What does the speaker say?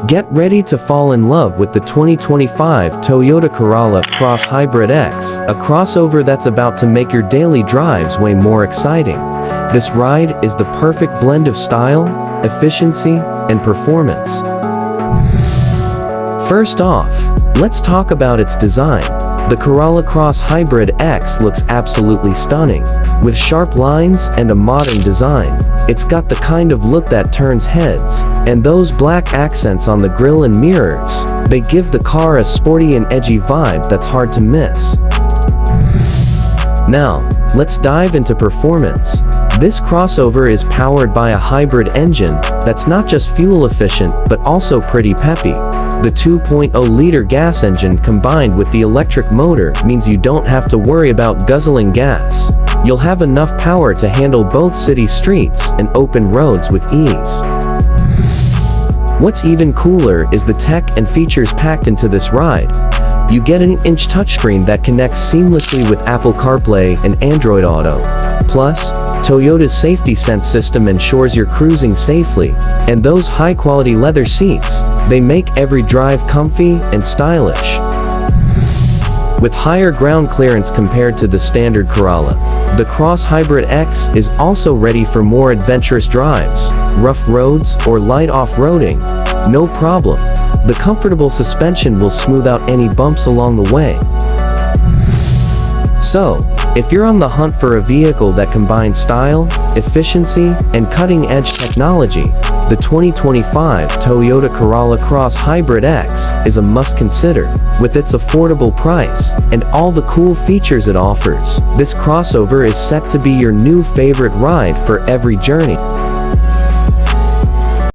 Get ready to fall in love with the 2025 Toyota Corolla Cross Hybrid X, a crossover that's about to make your daily drives way more exciting. This ride is the perfect blend of style, efficiency, and performance. First off, let's talk about its design. The Corolla Cross Hybrid X looks absolutely stunning. With sharp lines and a modern design, it's got the kind of look that turns heads, and those black accents on the grille and mirrors, they give the car a sporty and edgy vibe that's hard to miss. Now, let's dive into performance. This crossover is powered by a hybrid engine that's not just fuel efficient but also pretty peppy. The 2.0-liter gas engine combined with the electric motor means you don't have to worry about guzzling gas. You'll have enough power to handle both city streets and open roads with ease. What's even cooler is the tech and features packed into this ride. You get an 8-inch touchscreen that connects seamlessly with Apple CarPlay and Android Auto. Plus, Toyota's Safety Sense system ensures you're cruising safely, and those high-quality leather seats, they make every drive comfy and stylish. With higher ground clearance compared to the standard Corolla, the Cross Hybrid X is also ready for more adventurous drives, rough roads, or light off-roading. No problem. The comfortable suspension will smooth out any bumps along the way. So, if you're on the hunt for a vehicle that combines style, efficiency, and cutting-edge technology, the 2025 Toyota Corolla Cross Hybrid X is a must-consider. With its affordable price and all the cool features it offers, this crossover is set to be your new favorite ride for every journey.